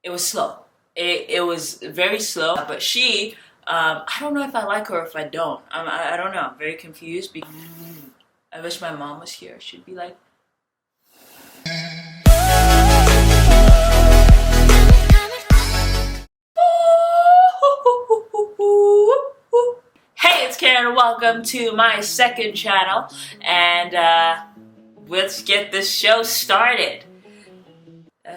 It was slow. It was very slow, but she, I don't know if I like her or if I don't. I don't know. I'm very confused because I wish my mom was here. She'd be like, hey, it's Karen. Welcome to my second channel, and let's get this show started.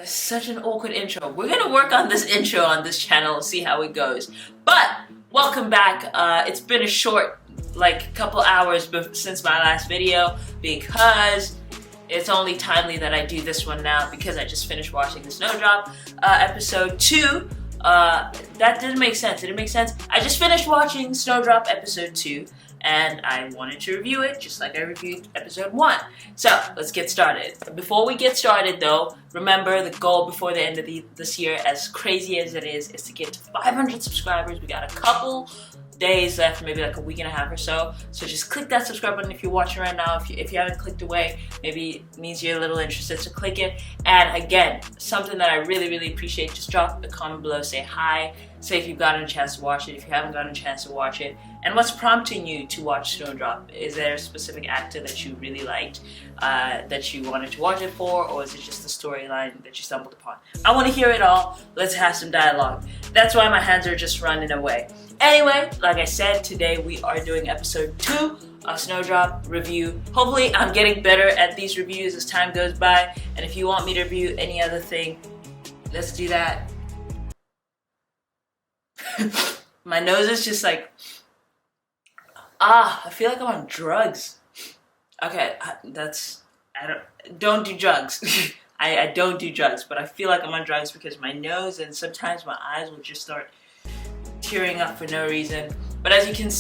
Such an awkward intro. We're gonna work on this intro on this channel and see how it goes. But welcome back. It's been a short, couple hours since my last video because it's only timely that I do this one now because I just finished watching the SNOWDROP episode 2. That didn't make sense. Did it make sense? I just finished watching SNOWDROP episode 2 and I wanted to review it just like I reviewed episode 1. So let's get started. Before we get started though, remember the goal before the end of this year, as crazy as it is to get to 500 subscribers. We got a couple days left, maybe like a week and a half or so. So just click that subscribe button if you're watching right now. If you haven't clicked away, maybe it means you're a little interested, so click it. And again, something that I really appreciate, just drop a comment below, say hi, say if you've gotten a chance to watch it, if you haven't gotten a chance to watch it, and what's prompting you to watch SNOWDROP. Is there a specific actor that you really liked, that you wanted to watch it for, or is it just the storyline that you stumbled upon? I want to hear it all. Let's have some dialogue. That's why my hands are just running away. Anyway, like I said, today we are doing episode 2 of SNOWDROP review. Hopefully I'm getting better at these reviews as time goes by, and if you want me to review any other thing, let's do that. My nose is just like, I feel like I'm on drugs. Okay, don't do drugs. I don't do drugs, but I feel like I'm on drugs because my nose and sometimes my eyes will just start tearing up for no reason. But talking videos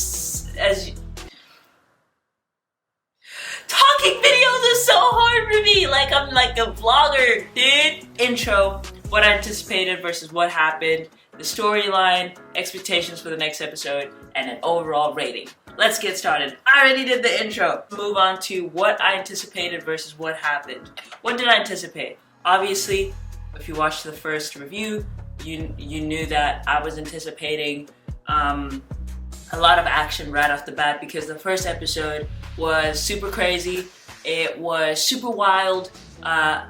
is so hard for me. Like I'm like a vlogger, dude. Intro, what I anticipated versus what happened, the storyline, expectations for the next episode, and an overall rating. Let's get started. I already did the intro. Move on to what I anticipated versus what happened. What did I anticipate? Obviously, if you watched the first review, you knew that I was anticipating a lot of action right off the bat because the first episode was super crazy. It was super wild. I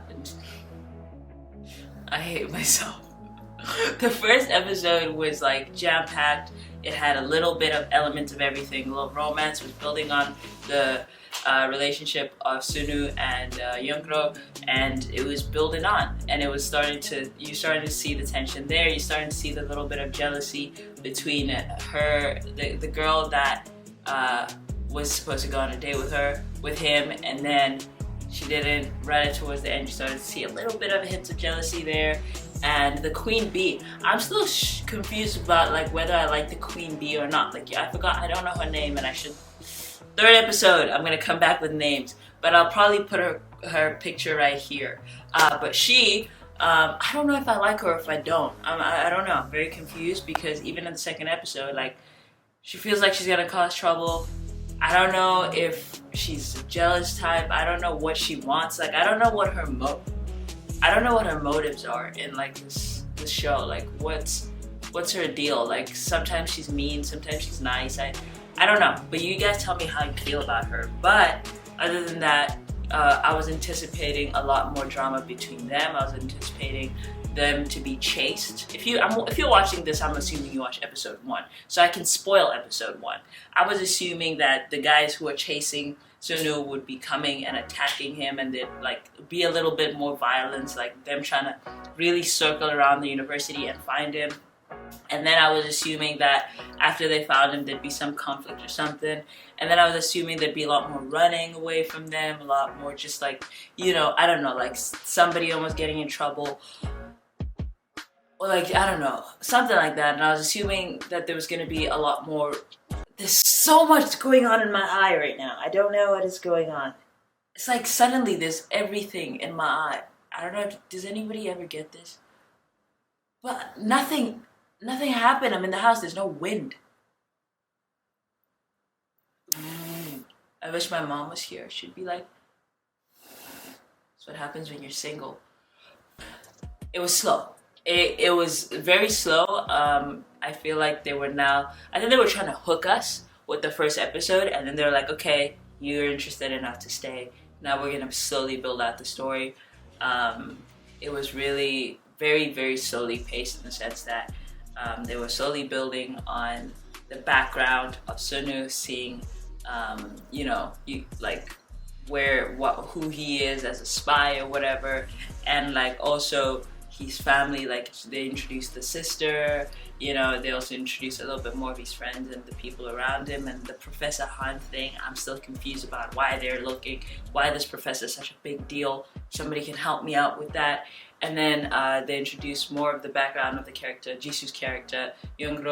hate myself. The first episode was like jam-packed. It had a little bit of elements of everything. A little romance was building on the relationship of Sunu and Jung, and it was building on. And it was you started to see the tension there. You started to see the little bit of jealousy between her, the girl that was supposed to go on a date with him, and then she didn't. Right towards the end, you started to see a little bit of hints of jealousy there. And the queen bee, I'm still confused about like whether I like the queen bee or not. Like I don't know her name, and I should. Third episode, I'm gonna come back with names, but I'll probably put her picture right here. But she, I don't know if I like her or if I don't. I don't know. I'm very confused because even in the second episode, like she feels like she's gonna cause trouble. I don't know if she's a jealous type. I don't know what she wants. Like I don't know what her motives are in like this show. Like what's her deal? Like sometimes she's mean, sometimes she's nice. I don't know, but you guys tell me how you feel about her. But other than that, I was anticipating a lot more drama between them. I was anticipating them to be chased. If you're watching this, I'm assuming you watched episode 1, so I can spoil episode 1. I was assuming that the guys who are chasing Sunu would be coming and attacking him, and there'd like be a little bit more violence, like them trying to really circle around the university and find him. And then I was assuming that after they found him, there'd be some conflict or something. And then I was assuming there'd be a lot more running away from them, a lot more just like, I don't know, like somebody almost getting in trouble. Or like, I don't know, something like that. And I was assuming that there was going to be a lot more. There's so much going on in my eye right now. I don't know what is going on. It's like suddenly there's everything in my eye. I don't know, does anybody ever get this? But nothing happened. I'm in the house, there's no wind. I wish my mom was here. She'd be like, that's what happens when you're single. It was slow. it was very slow. I feel like I think they were trying to hook us with the first episode, and then they're like, okay, you're interested enough to stay. Now we're gonna slowly build out the story. It was really very, very slowly paced in the sense that they were slowly building on the background of Sunu, seeing, who he is as a spy or whatever, and like also his family. Like they introduced the sister, they also introduced a little bit more of his friends and the people around him, and the Professor Han thing. I'm still confused about why this professor is such a big deal. Somebody can help me out with that. And then they introduced more of the background of the character, Jisoo's character, Jung.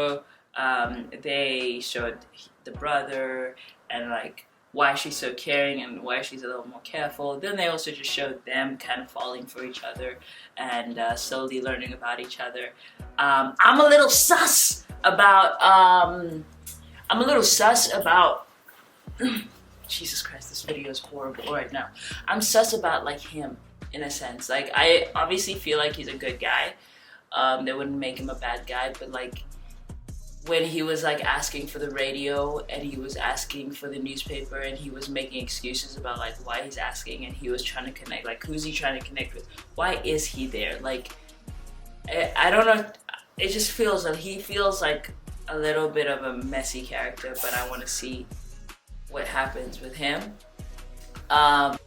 They showed the brother and like why she's so caring and why she's a little more careful. Then they also just showed them kind of falling for each other and slowly learning about each other. I'm a little sus about Jesus Christ, this video is horrible right now. I'm sus about like him in a sense. Like I obviously feel like he's a good guy. They wouldn't make him a bad guy, but like when he was like asking for the radio and he was asking for the newspaper and he was making excuses about like why he's asking, and he was trying to connect, like who's he trying to connect with? Why is he there? Like I don't know. It just feels like he feels like a little bit of a messy character, but I want to see what happens with him. I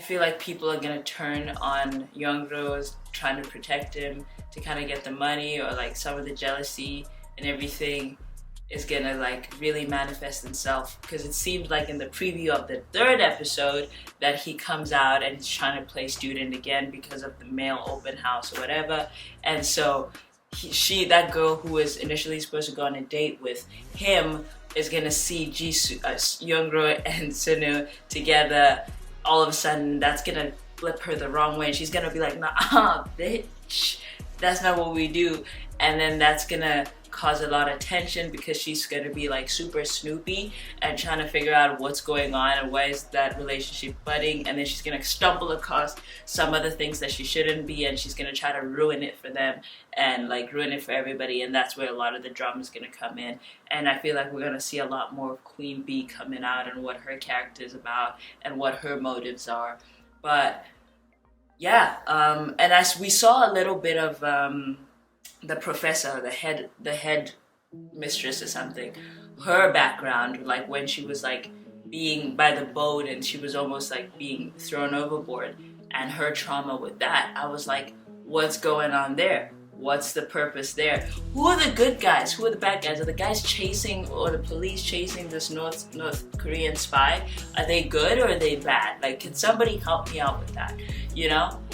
feel like people are gonna turn on Young-ro's trying to protect him to kind of get the money, or like some of the jealousy and everything is gonna like really manifest itself, because it seems like in the preview of the third episode that he comes out and he's trying to play student again because of the male open house or whatever. And so that girl who was initially supposed to go on a date with him is gonna see Jisoo, Young-ro and Sunu together. All of a sudden that's gonna flip her the wrong way, and she's gonna be like, nah, bitch, that's not what we do. And then that's gonna cause a lot of tension, because she's gonna be like super snoopy and trying to figure out what's going on and why is that relationship budding, and then she's gonna stumble across some other things that she shouldn't be, and she's gonna try to ruin it for them and like ruin it for everybody. And that's where a lot of the drama is gonna come in, and I feel like we're gonna see a lot more of Queen Bee coming out and what her character is about and what her motives are. But yeah, and as we saw a little bit of the professor, the head mistress or something, her background, like when she was like being by the boat and she was almost like being thrown overboard, and her trauma with that, I was like, what's going on there? What's the purpose there? Who are the good guys? Who are the bad guys? Are the guys chasing, or the police chasing this North Korean spy? Are they good or are they bad? Like, can somebody help me out with that?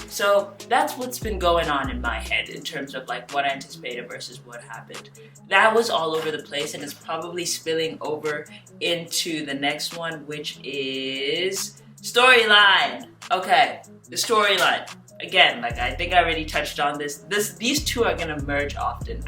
So that's what's been going on in my head in terms of like what I anticipated versus what happened. That was all over the place, and it's probably spilling over into the next one, which is storyline. Okay, the storyline. Again, like I think I already touched on this. These two are gonna merge often.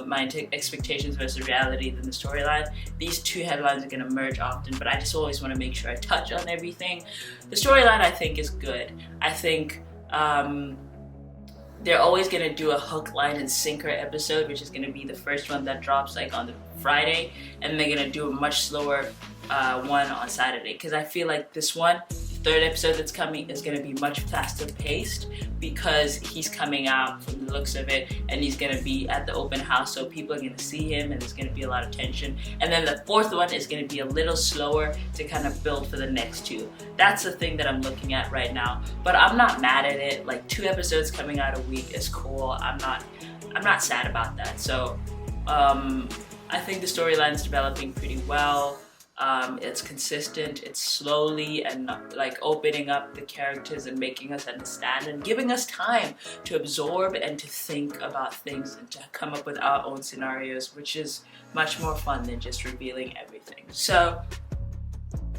My expectations versus reality, then the storyline. These two headlines are gonna merge often, but I just always want to make sure I touch on everything. The storyline I think is good. I think they're always gonna do a hook, line, and sinker episode, which is gonna be the first one that drops like on the Friday, and they're gonna do a much slower one on Saturday, because I feel like this one, third episode that's coming, is going to be much faster paced, because he's coming out from the looks of it, and he's going to be at the open house, so people are going to see him and there's going to be a lot of tension. And then the fourth one is going to be a little slower to kind of build for the next two. That's the thing that I'm looking at right now, but I'm not mad at it. Like 2 episodes coming out a week is cool. I'm not sad about that. So I think the storyline's developing pretty well. It's consistent, it's slowly and like opening up the characters and making us understand and giving us time to absorb and to think about things and to come up with our own scenarios, which is much more fun than just revealing everything. So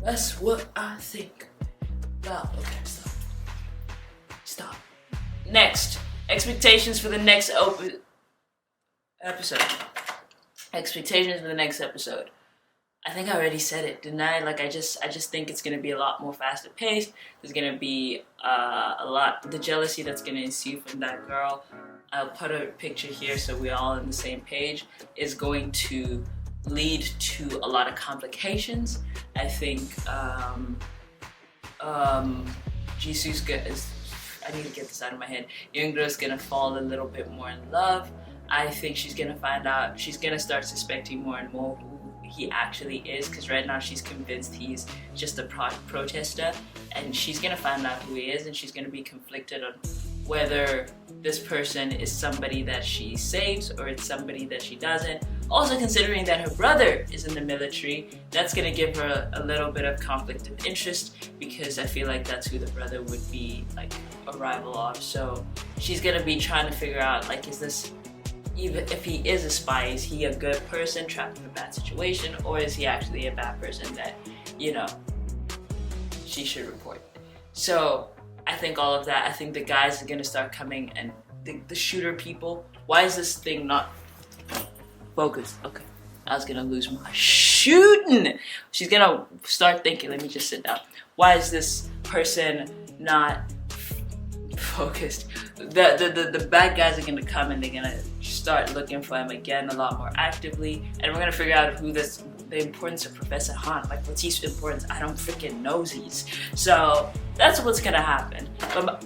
that's what I think about. Okay, stop. Next, expectations for the next episode. Expectations for the next episode. I think I already said it, didn't I? Like I just think it's gonna be a lot more faster paced. There's gonna be the jealousy that's gonna ensue from that girl. I'll put a picture here so we're all on the same page. Is going to lead to a lot of complications. I think Jisoo's I need to get this out of my head. Yoongra's gonna fall a little bit more in love. I think she's gonna find out. She's gonna start suspecting more and more who he actually is, because right now she's convinced he's just a protester, and she's gonna find out who he is, and she's gonna be conflicted on whether this person is somebody that she saves or it's somebody that she doesn't. Also considering that her brother is in the military, that's gonna give her a little bit of conflict of interest, because I feel like that's who the brother would be like a rival of. So she's gonna be trying to figure out, like, is this, even if he is a spy, is he a good person trapped in a bad situation, or is he actually a bad person that, you know, she should report? So I think all of that, I think the guys are gonna start coming, and the shooter people, why is this thing not focused? Okay, I was gonna lose my shooting. She's gonna start thinking, let me just sit down. Why is this person not focused? The bad guys are gonna come, and they're gonna start looking for him again a lot more actively, and we're gonna figure out who the importance of Professor Han, like what's his importance? I don't freaking know these. So that's what's gonna happen. But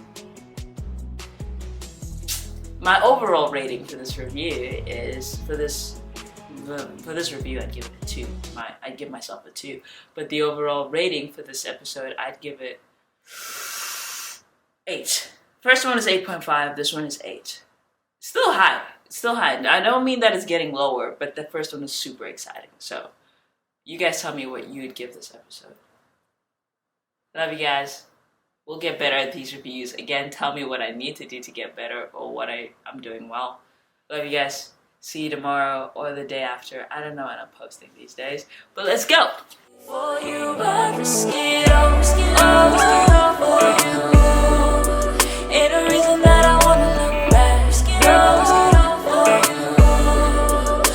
my overall rating for this review is, for this review, I'd give it a 2. I'd give myself a 2. But the overall rating for this episode, I'd give it 8. First one is 8.5, this one is 8. Still high. Still high. I don't mean that it's getting lower, but the first one is super exciting. So you guys tell me what you would give this episode. Love you guys. We'll get better at these reviews. Again, tell me what I need to do to get better, or what I'm doing well. Love you guys. See you tomorrow or the day after. I don't know when I'm posting these days, but let's go. For you